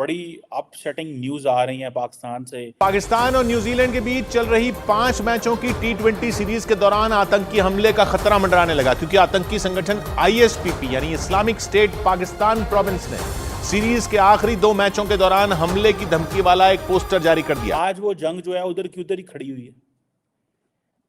बड़ी upsetting news आ रही है पाकिस्तान से। पाकिस्तान और न्यूजीलैंड के बीच चल रही 5 मैचों की T20 सीरीज के दौरान आतंकी हमले का खतरा मंडराने लगा, क्योंकि आतंकी संगठन ISPP यानी इस्लामिक स्टेट पाकिस्तान प्रोविंस ने सीरीज के आखिरी 2 मैचों के दौरान हमले की धमकी वाला एक पोस्टर जारी कर दिया। आज वो जंग जो है उधर की उधर ही खड़ी हुई है।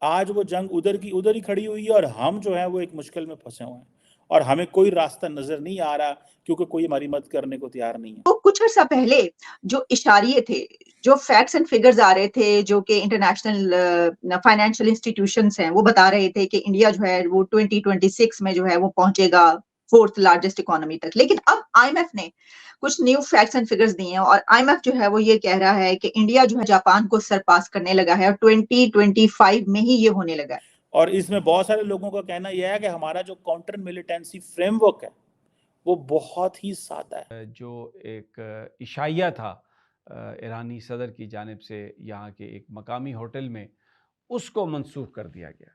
आज वो जंग उधर की उधर ही खड़ी हुई है और हम जो है वो एक मुश्किल में फंसे हुए हैं और हमें कोई रास्ता नजर नहीं आ रहा, क्योंकि कोई हमारी मदद करने को तैयार नहीं है। तो कुछ अर्सा पहले जो इशारे थे, जो फैक्ट्स एंड फिगर्स आ रहे थे, जो कि इंटरनेशनल फाइनेंशियल इंस्टीट्यूशंस हैं, वो बता रहे थे कि इंडिया जो है वो 2026 में जो है वो पहुंचेगा 4th लार्जेस्ट इकोनॉमी तक। लेकिन अब IMF ने कुछ न्यू फैक्ट्स एंड फिगर्स दिए हैं और IMF जो है वो ये कह रहा है कि इंडिया जो है जापान को सरपास करने लगा है और 2025 में ही ये होने लगा है। और इसमें बहुत सारे लोगों का कहना यह है कि हमारा जो काउंटर मिलिटेंसी फ्रेमवर्क है वो बहुत ही सादा है। जो एक इशाया था ईरानी सदर की जानिब से यहाँ के एक मकामी होटल में, उसको मंसूख कर दिया गया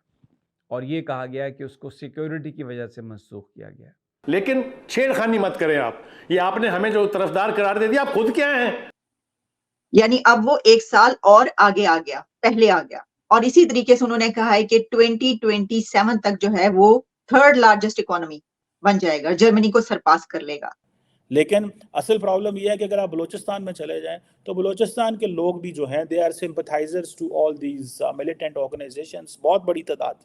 और ये कहा गया कि उसको सिक्योरिटी की वजह से मंसूख किया गया। लेकिन छेड़खानी मत करें आप, ये आपने हमें जो तरफदार करार दे दिया, आप खुद क्या हैं? यानी अब वो 1 साल और आगे आ गया, पहले आ गया। और इसी तरीके से उन्होंने कहा है कि 2027 तक जो है वो 3rd लार्जेस्ट इकोनॉमी बन जाएगा, जर्मनी को सरपास कर लेगा। लेकिन असल प्रॉब्लम यह है कि अगर आप बलूचिस्तान में चले जाएं तो बलूचिस्तान के लोग भी जो हैं they are sympathisers to all these militant organisations, बहुत बड़ी तादाद।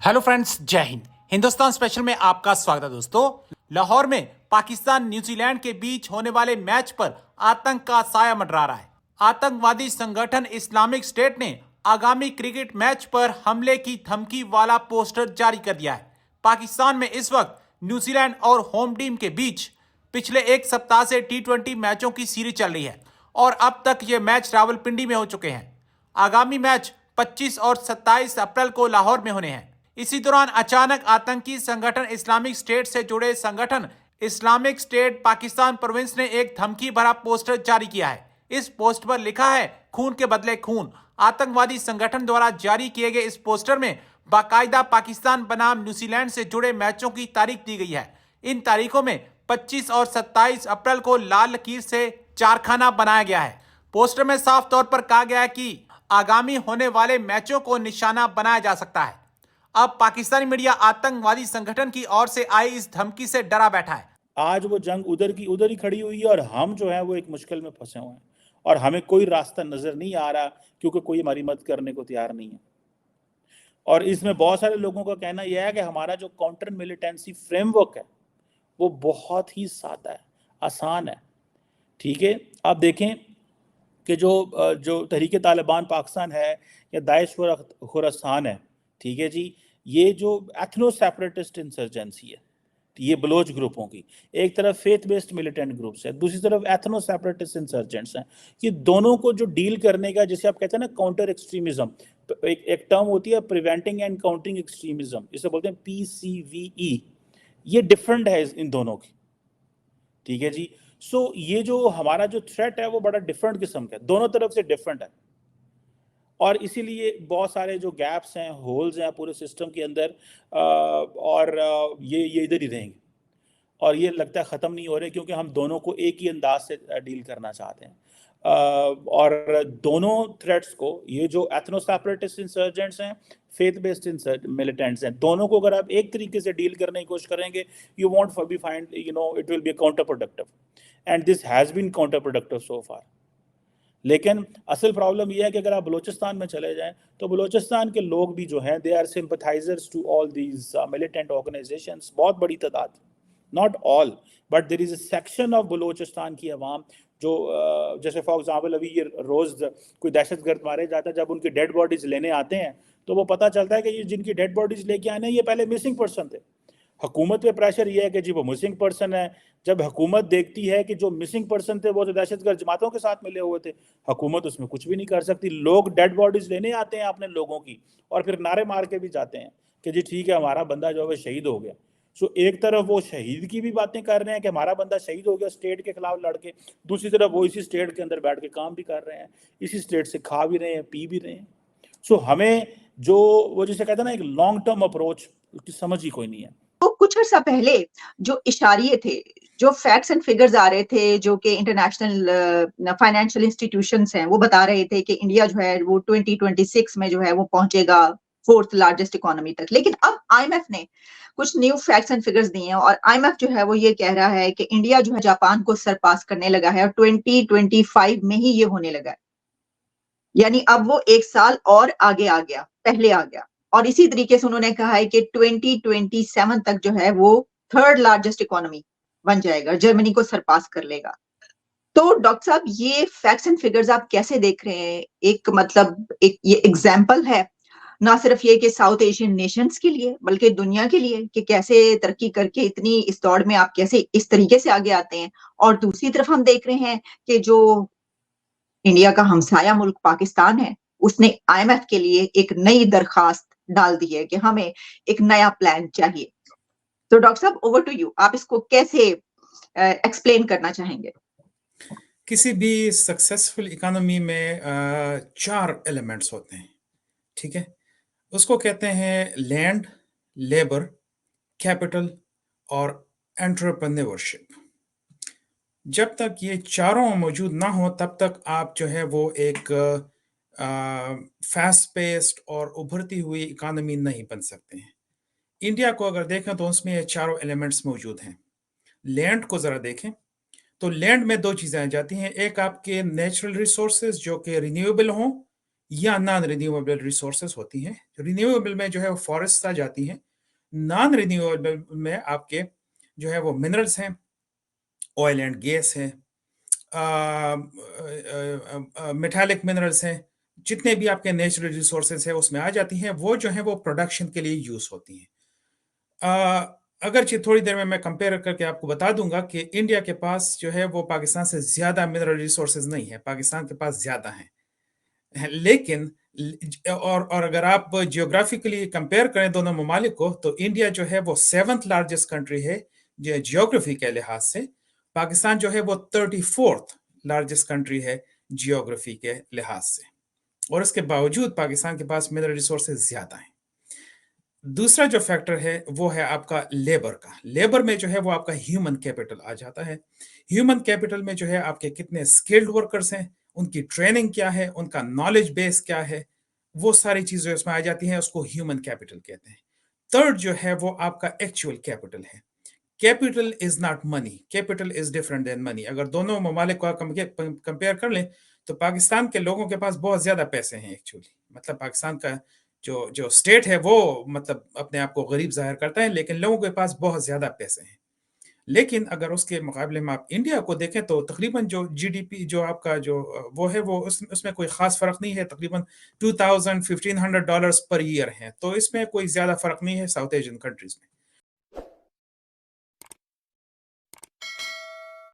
हेलो फ्रेंड्स, जय हिंद। हिंदुस्तान स्पेशल में आपका स्वागत है दोस्तों। लाहौर में पाकिस्तान न्यूजीलैंड के बीच होने वाले मैच पर आतंक का साया मंडरा रहा है। आतंकवादी संगठन इस्लामिक स्टेट ने आगामी क्रिकेट मैच पर हमले की धमकी वाला पोस्टर जारी कर दिया है। पाकिस्तान में इस वक्त न्यूजीलैंड और होम टीम के बीच पिछले 1 सप्ताह से T20 मैचों की सीरीज चल रही है और अब तक ये मैच रावलपिंडी में हो चुके हैं। आगामी मैच 25 और 27 अप्रैल को लाहौर में होने हैं। इसी दौरान अचानक आतंकी संगठन इस्लामिक स्टेट से जुड़े संगठन इस्लामिक स्टेट पाकिस्तान प्रोविंस ने एक धमकी भरा पोस्टर जारी किया है। इस पोस्ट पर लिखा है, खून के बदले खून। आतंकवादी संगठन द्वारा जारी किए गए इस पोस्टर में बाकायदा पाकिस्तान बनाम न्यूजीलैंड से जुड़े मैचों की तारीख दी गई है। इन तारीखों में 25 और 27 अप्रैल को लाल लकीर से चारखाना बनाया गया है। पोस्टर में साफ तौर पर कहा गया है कि आगामी होने वाले मैचों को निशाना बनाया जा सकता है। अब पाकिस्तानी मीडिया आतंकवादी संगठन की ओर से आई इस धमकी से डरा बैठा है। आज वो जंग उधर की उधर ही खड़ी हुई है और हम जो है वो एक मुश्किल में फंसे हुए हैं और हमें कोई रास्ता नजर नहीं आ रहा, क्योंकि कोई हमारी मदद करने को तैयार नहीं है। और इसमें बहुत सारे लोगों का कहना यह है कि हमारा जो काउंटर मिलिटेंसी फ्रेमवर्क है वो बहुत ही सादा है, आसान है। ठीक है, आप देखें कि जो तहरीक तालिबान पाकिस्तान है या दाइश खुरासान है, ठीक है जी, ये जो एथनो सेपरेटिस्ट इंसर्जेंसी है, ये बलोच ग्रुपों की, एक तरफ फेथ बेस्ड मिलिटेंट ग्रुप्स है, दूसरी तरफ एथनो सेपरेटिस्ट इंसर्जेंट्स हैं। ये दोनों को जो डील करने का, जिसे आप कहते हैं ना काउंटर एक्सट्रीमिज्म, एक टर्म होती है प्रिवेंटिंग एंड काउंटरिंग एक्सट्रीमिज्म, इसे बोलते हैं PCVE, ये डिफरेंट है इन दोनों की। ठीक है जी, सो ये जो हमारा जो थ्रेट है वो बड़ा डिफरेंट किस्म का है, दोनों तरफ से डिफरेंट है और इसीलिए बहुत सारे जो गैप्स हैं, होल्स हैं पूरे सिस्टम के अंदर, और ये इधर ही रहेंगे और ये लगता है ख़त्म नहीं हो रहे, क्योंकि हम दोनों को एक ही अंदाज से डील करना चाहते हैं। और दोनों थ्रेट्स को, ये जो एथनो सेपरेटिस्ट इंसर्जेंट्स हैं, फेथ बेस्ड मिलिटेंट्स हैं, दोनों को अगर आप एक तरीके से डील करने की कोशिश करेंगे, you won't be find, it will be counter productive and this has been counter productive so far. लेकिन असल प्रॉब्लम यह है कि अगर आप बलूचिस्तान में चले जाएं तो बलूचिस्तान के लोग भी जो हैं they are sympathisers to all these militant organisations, बहुत बड़ी तादाद, not all but there is a section of Balochistan की अवाम जो जैसे फॉर एग्जांपल अभी ये रोज़ कोई दहशतगर्द मारे जाता है, जब उनकी डेड बॉडीज़ लेने आते हैं तो वो पता चलता है कि ये जिनकी डेड बॉडीज़ लेके आए हैं ये पहले मिसिंग पर्सन थे। हुकूमत पे प्रेशर ये है कि जी वो मिसिंग पर्सन है। जब हुकूमत देखती है कि जो मिसिंग पर्सन थे वो तो दहशतगर्द जमातों के साथ मिले हुए थे, हुकूमत उसमें कुछ भी नहीं कर सकती। लोग डेड बॉडीज लेने आते हैं अपने लोगों की और फिर नारे मार के भी जाते हैं कि जी ठीक है हमारा बंदा जो है शहीद हो गया। सो एक तरफ वो शहीद की भी बातें कर रहे हैं कि हमारा बंदा शहीद हो गया स्टेट के खिलाफ लड़के, दूसरी तरफ वो इसी स्टेट के अंदर बैठ के काम भी कर रहे हैं, इसी स्टेट से खा भी रहे हैं, पी भी रहे हैं। सो हमें जो वो जिसे कहते हैं ना एक लॉन्ग टर्म अप्रोच, उसकी समझ ही कोई नहीं है। तो कुछ अर्सा पहले जो इशारे थे, जो फैक्ट्स एंड फिगर्स आ रहे थे, जो कि इंटरनेशनल फाइनेंशियल इंस्टीट्यूशंस हैं वो बता रहे थे कि इंडिया जो है वो 2026 में जो है वो पहुंचेगा 4th लार्जेस्ट इकोनॉमी तक। लेकिन अब आईएमएफ ने कुछ न्यू फैक्ट्स एंड फिगर्स दिए हैं और आईएमएफ जो है वो ये कह रहा है कि इंडिया जो है जापान को सरपास करने लगा है और 2025 में ही ये होने लगा है। यानी अब वो एक साल और आगे आ गया, पहले आ गया। और इसी तरीके से उन्होंने कहा है कि 2027 तक जो है वो 3rd लार्जेस्ट इकोनॉमी बन जाएगा, जर्मनी को सरपास कर लेगा। तो डॉक्टर साहब ये फैक्ट्स एंड फिगर्स आप कैसे देख रहे हैं? एक मतलब एक ये एग्जाम्पल है ना सिर्फ ये कि साउथ एशियन नेशंस के लिए बल्कि दुनिया के लिए कि कैसे तरक्की करके इतनी इस दौड़ में आप कैसे इस तरीके से आगे आते हैं। और दूसरी तरफ हम देख रहे हैं कि जो इंडिया का हमसाया मुल्क पाकिस्तान है उसने आईएमएफ के लिए एक नई दरखास्त डाल दी है कि हमें एक नया प्लान चाहिए। तो डॉक्टर साहब ओवर टू यू, आप इसको कैसे एक्सप्लेन करना चाहेंगे? किसी भी सक्सेसफुल इकोनॉमी में 4 एलिमेंट्स होते हैं, ठीक है। उसको कहते हैं लैंड, लेबर, कैपिटल और एंटरप्रेन्योरशिप। जब तक ये चारों मौजूद ना हो तब तक आप जो है वो एक फास्ट पेस्ड और उभरती हुई इकोनॉमी नहीं बन सकते हैं। इंडिया को अगर देखें तो उसमें ये चारों एलिमेंट्स मौजूद हैं। लैंड को ज़रा देखें तो लैंड में 2 चीज़ें आ जाती हैं, एक आपके नेचुरल रिसोर्सेज जो कि रिन्यूएबल हों या नॉन रिन्यूएबल रिसोर्सेज होती हैं। रिन्यूएबल में जो है वो फॉरेस्ट आ जाती हैं, नॉन रिन्यूएबल में आपके जो है वो मिनरल्स हैं, ऑयल एंड गैस है, मेटालिक मिनरल्स हैं, जितने भी आपके नेचुरल रिसोर्सेज हैं उसमें आ जाती हैं। वो जो है वो प्रोडक्शन के लिए यूज़ होती हैं। अगर थोड़ी देर में मैं कंपेयर करके आपको बता दूंगा कि इंडिया के पास जो है वो पाकिस्तान से ज़्यादा मिनरल रिसोर्सेज नहीं है, पाकिस्तान के पास ज़्यादा हैं। लेकिन और अगर आप जियोग्राफिकली कंपेयर करें दोनों ममालिक को तो इंडिया जो है वो 7th लार्जेस्ट कंट्री है जियोग्राफी के लिहाज से। पाकिस्तान जो है वो 34th लार्जेस्ट कंट्री है जियोग्राफी के लिहाज से, और इसके बावजूद पाकिस्तान के पास मिनरल रिसोर्सेज ज़्यादा हैं। दूसरा जो फैक्टर है वो है आपका लेबर का। लेबर में जो है वो आपका ह्यूमन कैपिटल आ जाता है। ह्यूमन कैपिटल में जो है आपके कितने स्किल्ड वर्कर्स हैं, उनकी ट्रेनिंग क्या है, उनका नॉलेज बेस क्या है, वो सारी चीज़ें उसमें आ जाती हैं, उसको ह्यूमन कैपिटल कहते हैं। थर्ड जो है वो आपका एक्चुअल कैपिटल है। Capital is not money, capital is different than money. अगर दोनों ममालिक को कंपेयर कर लें तो पाकिस्तान के लोगों के पास बहुत ज़्यादा पैसे हैं एक्चुअली। मतलब पाकिस्तान का जो स्टेट है वो मतलब अपने आप को गरीब जाहिर करता है, लेकिन लोगों के पास बहुत ज़्यादा पैसे हैं। लेकिन अगर उसके मुकाबले में आप इंडिया को देखें तो तकरीबन जो जीडीपी जो आपका जो वो है वो उसमें कोई ख़ास फ़र्क नहीं है, तकरीबन $2,000-1,500 पर ईयर हैं। तो इसमें कोई ज़्यादा फ़र्क नहीं है साउथ एशियन कंट्रीज़ में।